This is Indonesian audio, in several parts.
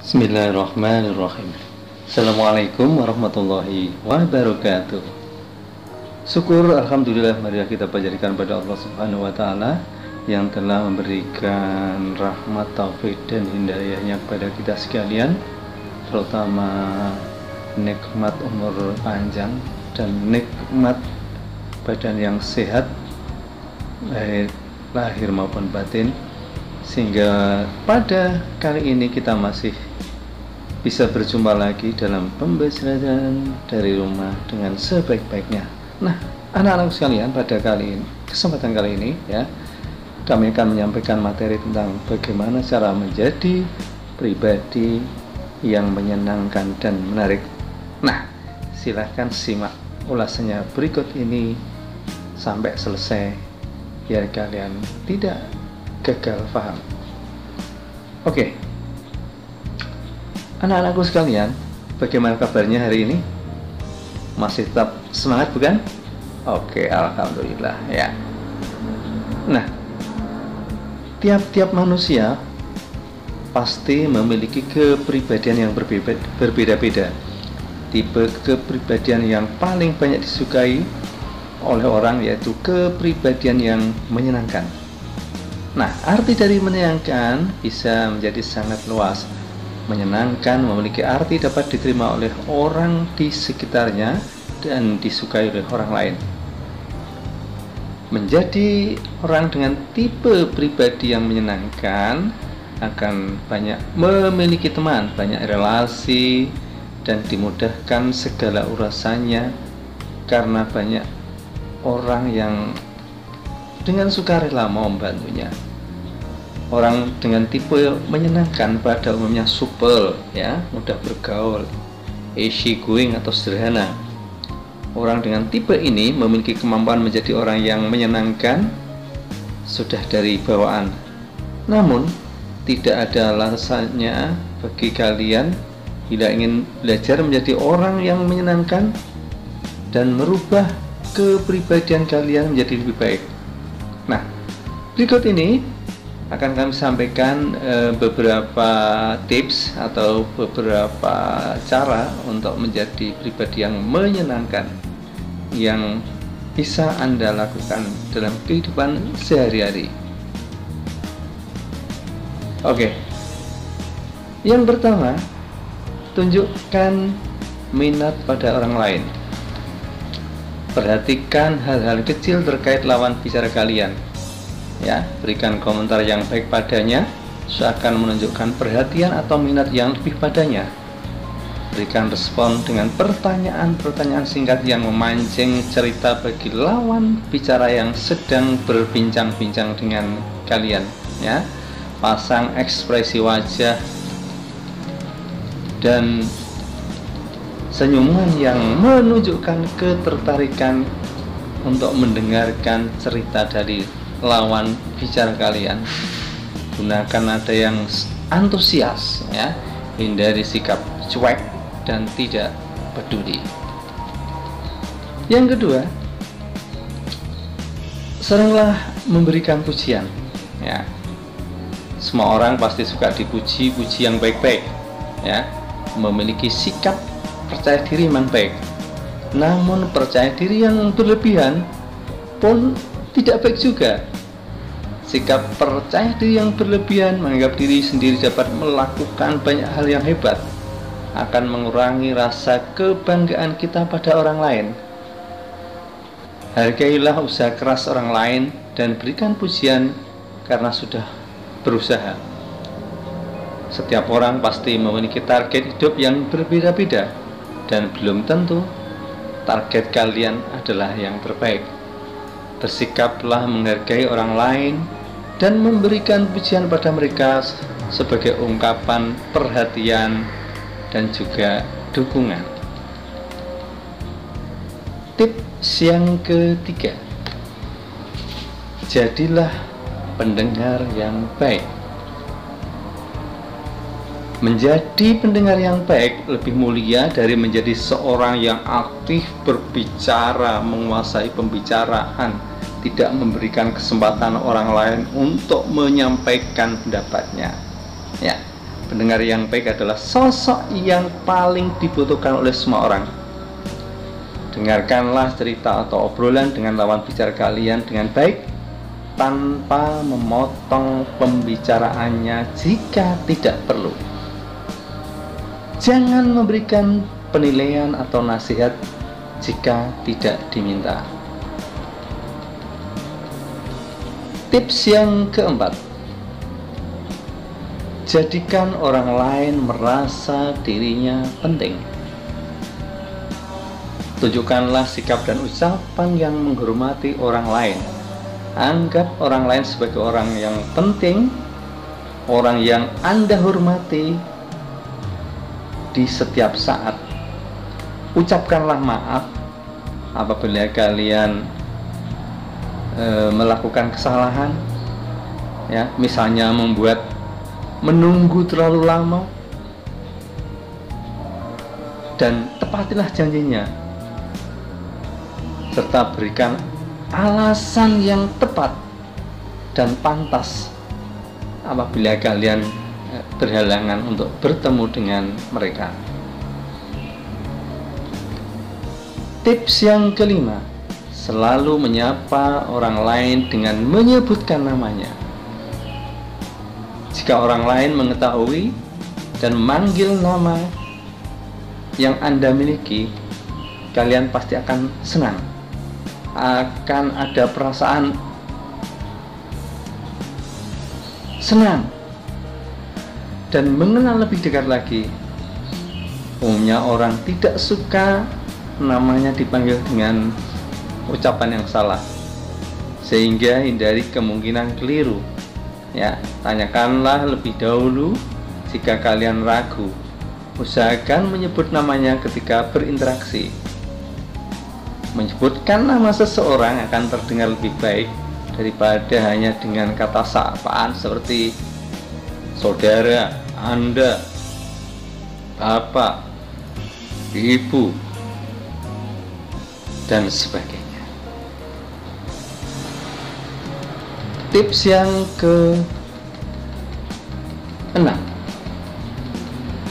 Bismillahirrahmanirrahim. Assalamualaikum warahmatullahi wabarakatuh. Syukur alhamdulillah marilah kita panjatkan pada Allah Subhanahu wa taala yang telah memberikan rahmat, taufik dan hidayahnya kepada kita sekalian, terutama nikmat umur panjang dan nikmat badan yang sehat lahir maupun batin, sehingga pada kali ini kita masih bisa berjumpa lagi dalam pembelajaran dari rumah dengan sebaik-baiknya. Nah, anak-anak sekalian, pada kesempatan kali ini ya, kami akan menyampaikan materi tentang bagaimana cara menjadi pribadi yang menyenangkan dan menarik. Nah, silahkan simak ulasannya berikut ini sampai selesai biar kalian tidak gagal paham. Oke, anak-anakku sekalian, bagaimana kabarnya hari ini? Masih tetap semangat bukan? Oke, alhamdulillah ya. Nah, tiap-tiap manusia pasti memiliki kepribadian yang berbeda-beda. Tipe kepribadian yang paling banyak disukai oleh orang yaitu kepribadian yang menyenangkan. Nah, arti dari menyenangkan bisa menjadi sangat luas. Menyenangkan memiliki arti dapat diterima oleh orang di sekitarnya dan disukai oleh orang lain. Menjadi orang dengan tipe pribadi yang menyenangkan akan banyak memiliki teman, banyak relasi, dan dimudahkan segala urusannya karena banyak orang yang dengan sukarela mau membantunya. Orang dengan tipe menyenangkan pada umumnya supel ya, mudah bergaul, easy going atau sederhana. Orang dengan tipe ini memiliki kemampuan menjadi orang yang menyenangkan sudah dari bawaan. Namun tidak ada alasannya bagi kalian bila ingin belajar menjadi orang yang menyenangkan dan merubah kepribadian kalian menjadi lebih baik. Nah, berikut ini akan kami sampaikan beberapa tips atau beberapa cara untuk menjadi pribadi yang menyenangkan yang bisa Anda lakukan dalam kehidupan sehari-hari. Oke, yang pertama, tunjukkan minat pada orang lain. Perhatikan hal-hal kecil terkait lawan bicara kalian. Ya, berikan komentar yang baik padanya, seakan menunjukkan perhatian atau minat yang lebih padanya. Berikan respon dengan pertanyaan-pertanyaan singkat yang memancing cerita bagi lawan bicara yang sedang berbincang-bincang dengan kalian. Ya, pasang ekspresi wajah dan senyuman yang menunjukkan ketertarikan untuk mendengarkan cerita dari lawan bicara kalian. Gunakan nada yang antusias ya, hindari sikap cuek dan tidak peduli. Yang kedua, seringlah memberikan pujian ya. Semua orang pasti suka dipuji yang baik-baik ya, memiliki sikap percaya diri yang baik. Namun percaya diri yang berlebihan pun tidak baik juga. Sikap percaya diri yang berlebihan, menganggap diri sendiri dapat melakukan banyak hal yang hebat, akan mengurangi rasa kebanggaan kita pada orang lain. Hargailah usaha keras orang lain dan berikan pujian karena sudah berusaha. Setiap orang pasti memiliki target hidup yang berbeda-beda, dan belum tentu target kalian adalah yang terbaik. Bersikaplah menghargai orang lain dan memberikan pujian pada mereka sebagai ungkapan perhatian dan juga dukungan. Tips yang ketiga, jadilah pendengar yang baik. Menjadi pendengar yang baik lebih mulia dari menjadi seorang yang aktif berbicara, menguasai pembicaraan, tidak memberikan kesempatan orang lain untuk menyampaikan pendapatnya. Ya, Pendengar yang baik adalah sosok yang paling dibutuhkan oleh semua orang. Dengarkanlah cerita atau obrolan dengan lawan bicara kalian dengan baik, tanpa memotong pembicaraannya jika tidak perlu. Jangan memberikan penilaian atau nasihat jika tidak diminta. Tips yang keempat, jadikan orang lain merasa dirinya penting. Tunjukkanlah sikap dan ucapan yang menghormati orang lain. Anggap orang lain sebagai orang yang penting, orang yang Anda hormati di setiap saat. Ucapkanlah maaf apabila kalian melakukan kesalahan, ya, misalnya membuat menunggu terlalu lama, dan tepatilah janjinya, serta berikan alasan yang tepat dan pantas apabila kalian berhalangan untuk bertemu dengan mereka. Tips yang kelima, selalu menyapa orang lain dengan menyebutkan namanya. Jika orang lain mengetahui dan memanggil nama yang Anda miliki, kalian pasti akan senang. Akan ada perasaan senang dan mengenal lebih dekat lagi. Umumnya orang tidak suka namanya dipanggil dengan ucapan yang salah, sehingga hindari kemungkinan keliru. Ya, tanyakanlah lebih dahulu jika kalian ragu. Usahakan menyebut namanya ketika berinteraksi. Menyebutkan nama seseorang akan terdengar lebih baik daripada hanya dengan kata sapaan seperti saudara, Anda, Bapak, Ibu, dan sebagainya. Tips yang ke-6,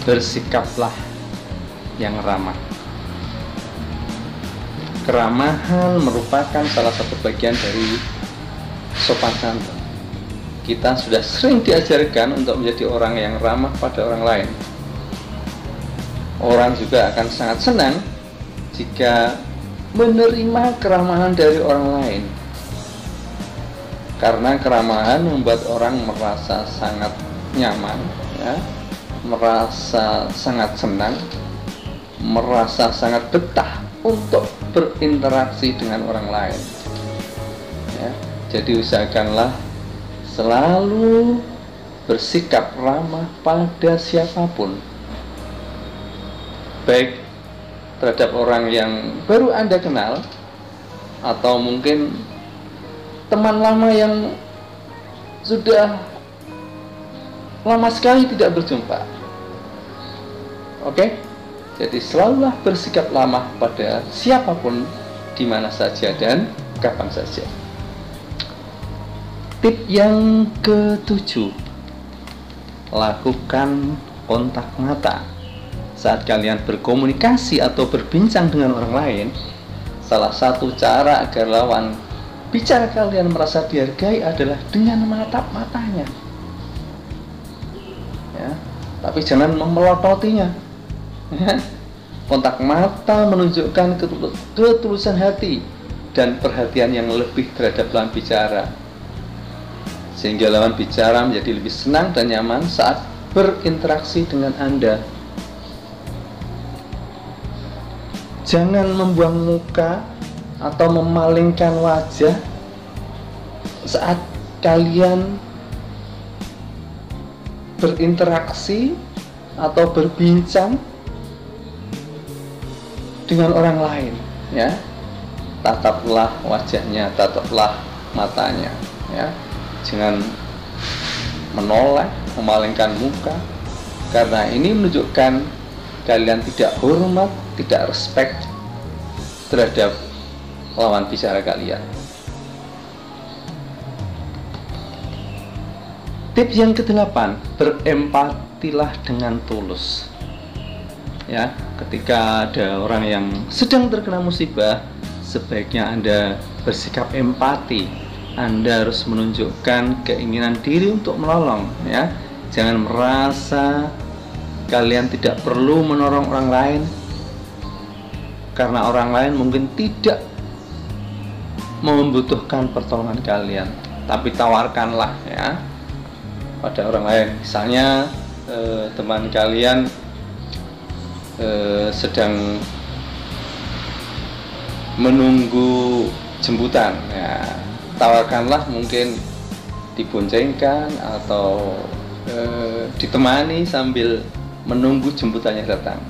bersikaplah yang ramah. Keramahan merupakan salah satu bagian dari sopan santun. Kita sudah sering diajarkan untuk menjadi orang yang ramah pada orang lain. Orang juga akan sangat senang jika menerima keramahan dari orang lain, karena keramahan membuat orang merasa sangat nyaman, ya, merasa sangat senang, merasa sangat betah untuk berinteraksi dengan orang lain, ya. Jadi usahakanlah selalu bersikap ramah pada siapapun, baik terhadap orang yang baru Anda kenal atau mungkin teman lama yang sudah lama sekali tidak berjumpa. Oke? Jadi selalulah bersikap ramah pada siapapun, di mana saja dan kapan saja. Tip yang ke-7, lakukan kontak mata. Saat kalian berkomunikasi atau berbincang dengan orang lain, salah satu cara agar lawan bicara kalian merasa dihargai adalah dengan menatap matanya, ya, tapi jangan memelototinya, ya. Kontak mata menunjukkan ketulusan hati dan perhatian yang lebih terhadap lawan bicara, sehingga lawan bicara menjadi lebih senang dan nyaman saat berinteraksi dengan Anda. Jangan membuang muka atau memalingkan wajah saat kalian berinteraksi atau berbincang dengan orang lain, ya. Tataplah wajahnya, tataplah matanya, ya. Jangan menoleh, memalingkan muka, karena ini menunjukkan kalian tidak hormat, tidak respect terhadap lawan bicara kalian. Tips yang ke-8, berempati berbaktilah dengan tulus. Ya, ketika ada orang yang sedang terkena musibah, sebaiknya Anda bersikap empati. Anda harus menunjukkan keinginan diri untuk menolong, ya. Jangan merasa kalian tidak perlu menolong orang lain karena orang lain mungkin tidak membutuhkan pertolongan kalian, tapi tawarkanlah ya pada orang lain. Misalnya teman kalian sedang menunggu jemputan, ya, tawarkanlah mungkin diboncengkan atau ditemani sambil menunggu jemputannya datang.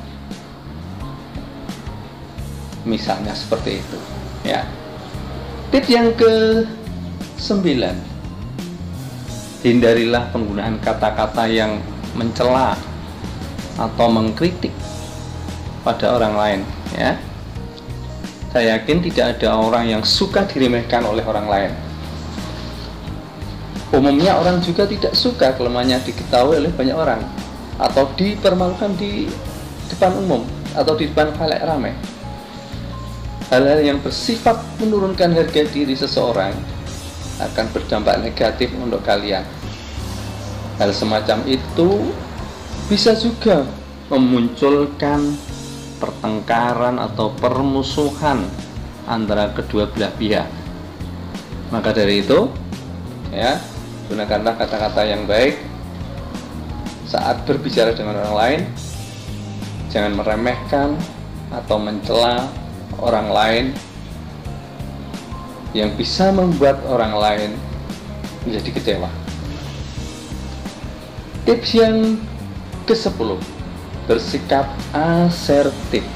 Misalnya seperti itu, ya. Tips yang ke-9, hindarilah penggunaan kata-kata yang mencela atau mengkritik pada orang lain, ya. Saya yakin tidak ada orang yang suka diremehkan oleh orang lain. Umumnya orang juga tidak suka kelemahannya diketahui oleh banyak orang atau dipermalukan di depan umum atau di depan khalayak ramai. Hal-hal yang bersifat menurunkan harga diri seseorang akan berdampak negatif untuk kalian. Hal semacam itu bisa juga memunculkan pertengkaran atau permusuhan antara kedua belah pihak. Maka dari itu, ya, gunakanlah kata-kata yang baik saat berbicara dengan orang lain. Jangan meremehkan atau mencela orang lain yang bisa membuat orang lain menjadi kecewa. Tips yang ke-10, bersikap asertif.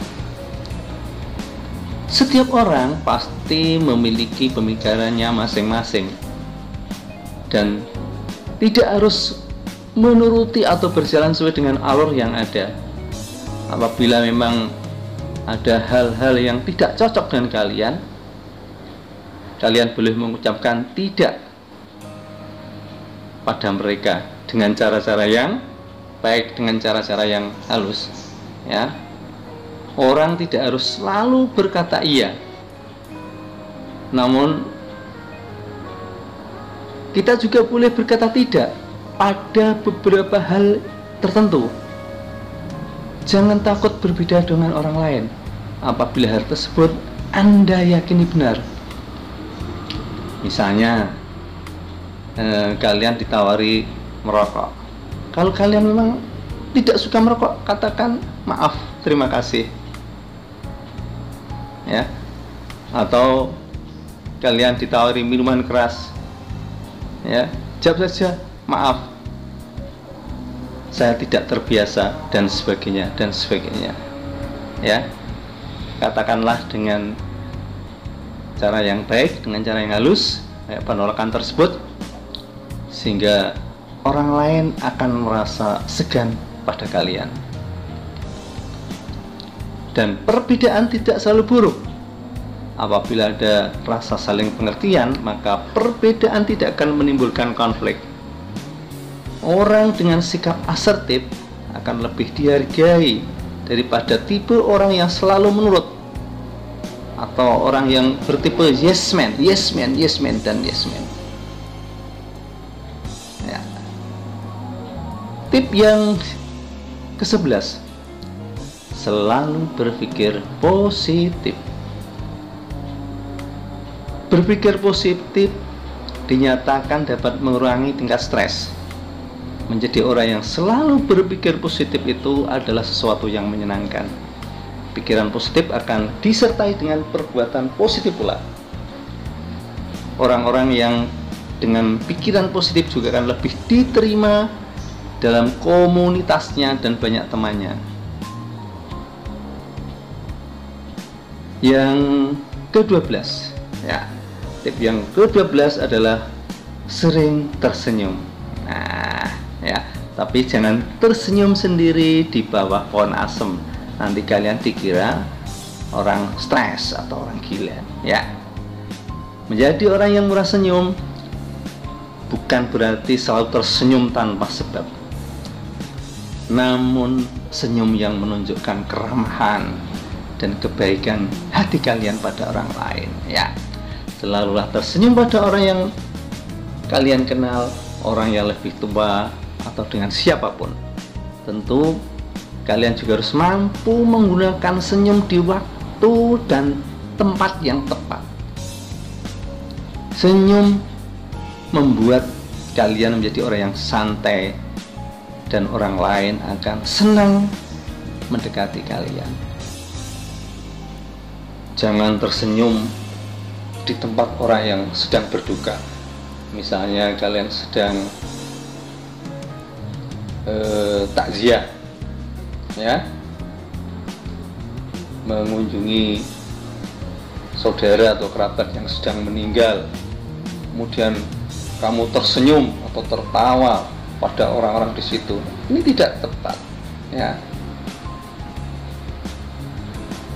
Setiap orang pasti memiliki pemikirannya masing-masing dan tidak harus menuruti atau berjalan sesuai dengan alur yang ada. Apabila memang ada hal-hal yang tidak cocok dengan kalian, kalian boleh mengucapkan tidak pada mereka dengan cara-cara yang baik, dengan cara-cara yang halus, ya. Orang tidak harus selalu berkata iya, namun kita juga boleh berkata tidak pada beberapa hal tertentu. Jangan takut berbeda dengan orang lain apabila hal tersebut Anda yakini benar. Misalnya kalian ditawari merokok. Kalau kalian memang tidak suka merokok, katakan maaf, terima kasih, ya. Atau kalian ditawari minuman keras, ya, jawab saja maaf, saya tidak terbiasa, dan sebagainya dan sebagainya, ya. Katakanlah dengan cara yang baik, dengan cara yang halus, ya, penolakan tersebut, sehingga orang lain akan merasa segan pada kalian. Dan perbedaan tidak selalu buruk. Apabila ada rasa saling pengertian, maka perbedaan tidak akan menimbulkan konflik. Orang dengan sikap asertif akan lebih dihargai daripada tipe orang yang selalu menurut atau orang yang bertipe yes man, yes man, yes man, dan yes man. Ya. Tip yang ke-11, selalu berpikir positif. Berpikir positif dinyatakan dapat mengurangi tingkat stres. Menjadi orang yang selalu berpikir positif itu adalah sesuatu yang menyenangkan. Pikiran positif akan disertai dengan perbuatan positif pula. Orang-orang yang dengan pikiran positif juga akan lebih diterima dalam komunitasnya dan banyak temannya. Yang ke-12, ya, tip yang ke-12 adalah sering tersenyum. Nah, ya, tapi jangan tersenyum sendiri di bawah pohon asem. Nanti kalian dikira orang stres atau orang gila, ya. Menjadi orang yang murah senyum bukan berarti selalu tersenyum tanpa sebab. namun senyum yang menunjukkan keramahan dan kebaikan hati kalian pada orang lain. Ya, selalulah tersenyum pada orang yang kalian kenal, orang yang lebih tua, atau dengan siapapun. Tentu kalian juga harus mampu menggunakan senyum di waktu dan tempat yang tepat. Senyum membuat kalian menjadi orang yang santai, dan orang lain akan senang mendekati kalian. Jangan tersenyum di tempat orang yang sedang berduka. Misalnya kalian sedang takziah, ya, mengunjungi saudara atau kerabat yang sedang meninggal, kemudian kamu tersenyum atau tertawa pada orang-orang di situ. Ini tidak tepat, ya.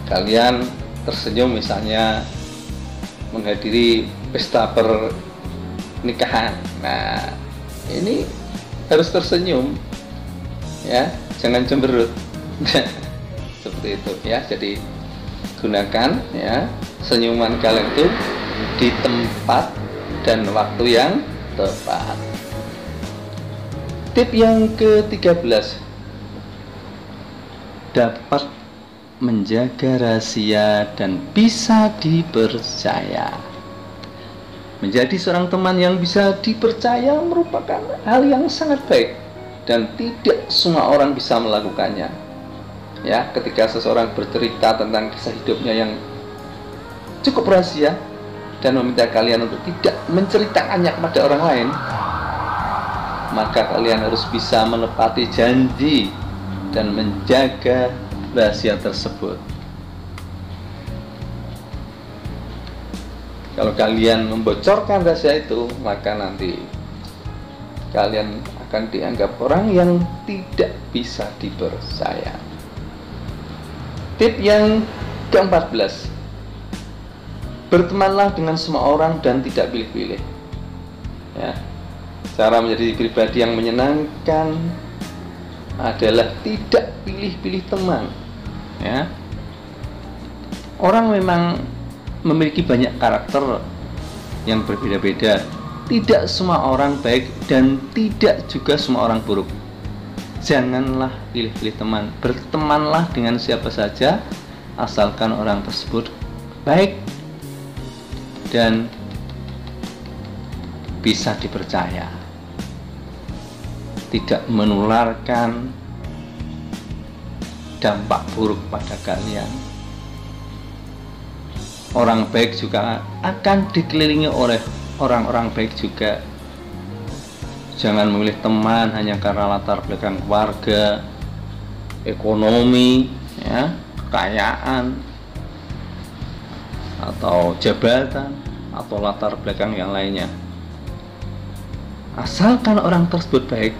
Kalian tersenyum misalnya menghadiri pesta pernikahan. Nah, ini harus tersenyum, ya, jangan cemberut. Seperti itu, ya. Jadi gunakan, ya, senyuman kalian itu di tempat dan waktu yang tepat. Tip yang ke-13, dapat menjaga rahasia dan bisa dipercaya. Menjadi seorang teman yang bisa dipercaya merupakan hal yang sangat baik, dan tidak semua orang bisa melakukannya. Ya, ketika seseorang bercerita tentang kisah hidupnya yang cukup rahasia dan meminta kalian untuk tidak menceritakannya kepada orang lain, maka kalian harus bisa menepati janji dan menjaga rahasia tersebut. Kalau kalian membocorkan rahasia itu, maka nanti kalian akan dianggap orang yang tidak bisa dipercaya. Tip yang ke-14, bertemanlah dengan semua orang dan tidak pilih-pilih. Ya, cara menjadi pribadi yang menyenangkan adalah tidak pilih-pilih teman. Ya, orang memang memiliki banyak karakter yang berbeda-beda. Tidak semua orang baik dan tidak juga semua orang buruk. Janganlah pilih-pilih teman. Bertemanlah dengan siapa saja, asalkan orang tersebut baik dan bisa dipercaya, tidak menularkan dampak buruk pada kalian. Orang baik juga akan dikelilingi oleh orang-orang baik juga. Jangan memilih teman hanya karena latar belakang keluarga, ekonomi, ya, kekayaan, atau jabatan, atau latar belakang yang lainnya. Asalkan orang tersebut baik,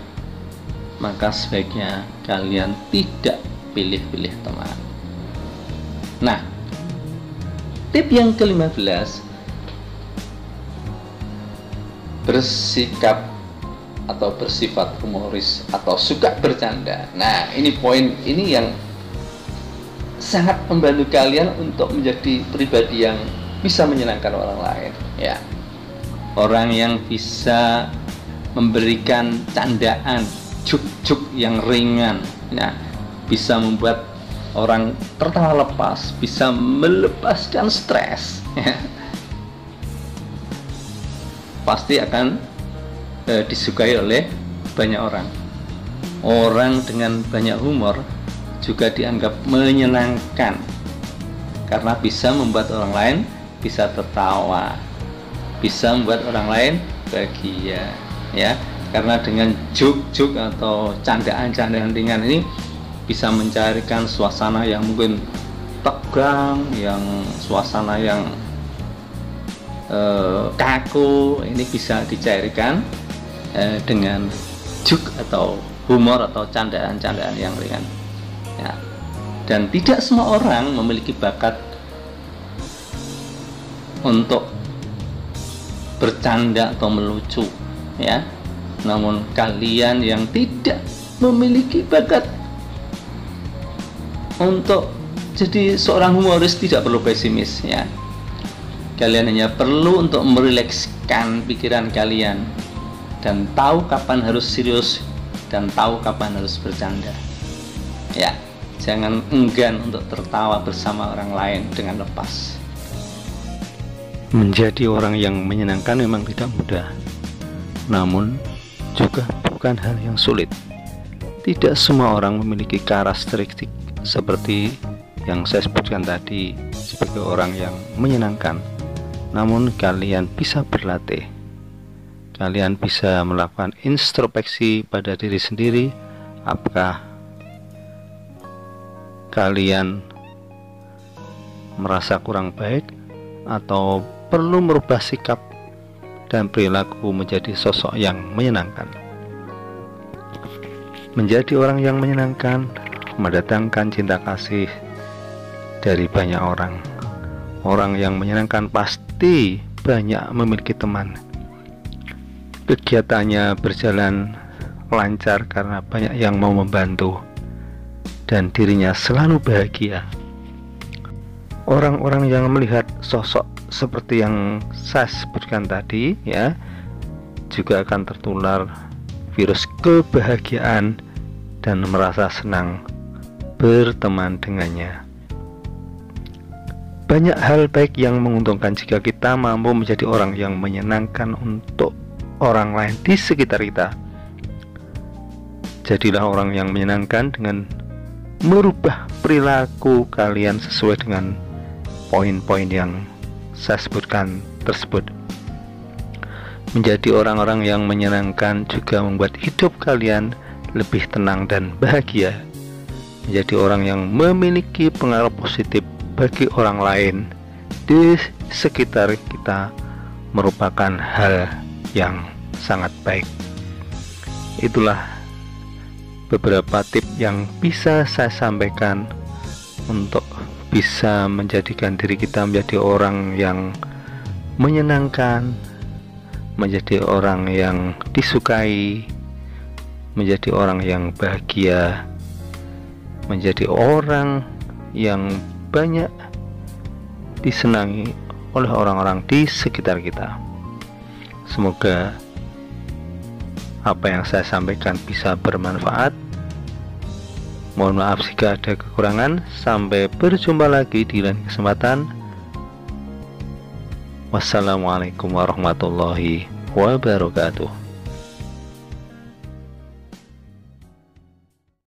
maka sebaiknya kalian tidak pilih-pilih teman. Nah, tip yang ke-15, bersikap atau bersifat humoris atau suka bercanda. Nah, ini poin ini yang sangat membantu kalian untuk menjadi pribadi yang bisa menyenangkan orang lain. Ya, orang yang bisa memberikan candaan, juk-juk yang ringan, nah, bisa membuat orang tertawa lepas, bisa melepaskan stres, ya. Pasti akan disukai oleh banyak orang. Orang dengan banyak humor juga dianggap menyenangkan karena bisa membuat orang lain bisa tertawa, bisa membuat orang lain bahagia, ya. Karena dengan juk-juk atau candaan-candaan ringan ini bisa mencarikan suasana yang mungkin tegang, yang suasana yang kaku, ini bisa dicairkan dengan juk atau humor atau candaan-candaan yang ringan, ya. Dan tidak semua orang memiliki bakat untuk bercanda atau melucu, ya. Namun kalian yang tidak memiliki bakat untuk jadi seorang humoris tidak perlu pesimis ya. Kalian hanya perlu untuk merilekskan pikiran kalian dan tahu kapan harus serius dan tahu kapan harus bercanda. Ya, jangan enggan untuk tertawa bersama orang lain dengan lepas. Menjadi orang yang menyenangkan memang tidak mudah, namun juga bukan hal yang sulit. Tidak semua orang memiliki karakteristik seperti yang saya sebutkan tadi sebagai orang yang menyenangkan. Namun kalian bisa berlatih. Kalian bisa melakukan introspeksi pada diri sendiri. Apakah kalian merasa kurang baik atau perlu merubah sikap dan perilaku menjadi sosok yang menyenangkan? Menjadi orang yang menyenangkan mendatangkan cinta kasih dari banyak orang. Orang yang menyenangkan pasti banyak memiliki teman. Kegiatannya berjalan lancar karena banyak yang mau membantu dan dirinya selalu bahagia. Orang-orang yang melihat sosok seperti yang saya sebutkan tadi ya, juga akan tertular virus kebahagiaan dan merasa senang berteman dengannya. Banyak hal baik yang menguntungkan jika kita mampu menjadi orang yang menyenangkan untuk orang lain di sekitar kita. Jadilah orang yang menyenangkan dengan merubah perilaku kalian sesuai dengan poin-poin yang saya sebutkan tersebut. Menjadi orang-orang yang menyenangkan juga membuat hidup kalian lebih tenang dan bahagia. Menjadi orang yang memiliki pengaruh positif bagi orang lain di sekitar kita merupakan hal yang sangat baik. Itulah beberapa tips yang bisa saya sampaikan untuk bisa menjadikan diri kita menjadi orang yang menyenangkan, menjadi orang yang disukai, menjadi orang yang bahagia, menjadi orang yang banyak disenangi oleh orang-orang di sekitar kita. Semoga apa yang saya sampaikan bisa bermanfaat. Mohon maaf jika ada kekurangan. Sampai berjumpa lagi di lain kesempatan. Wassalamualaikum warahmatullahi wabarakatuh.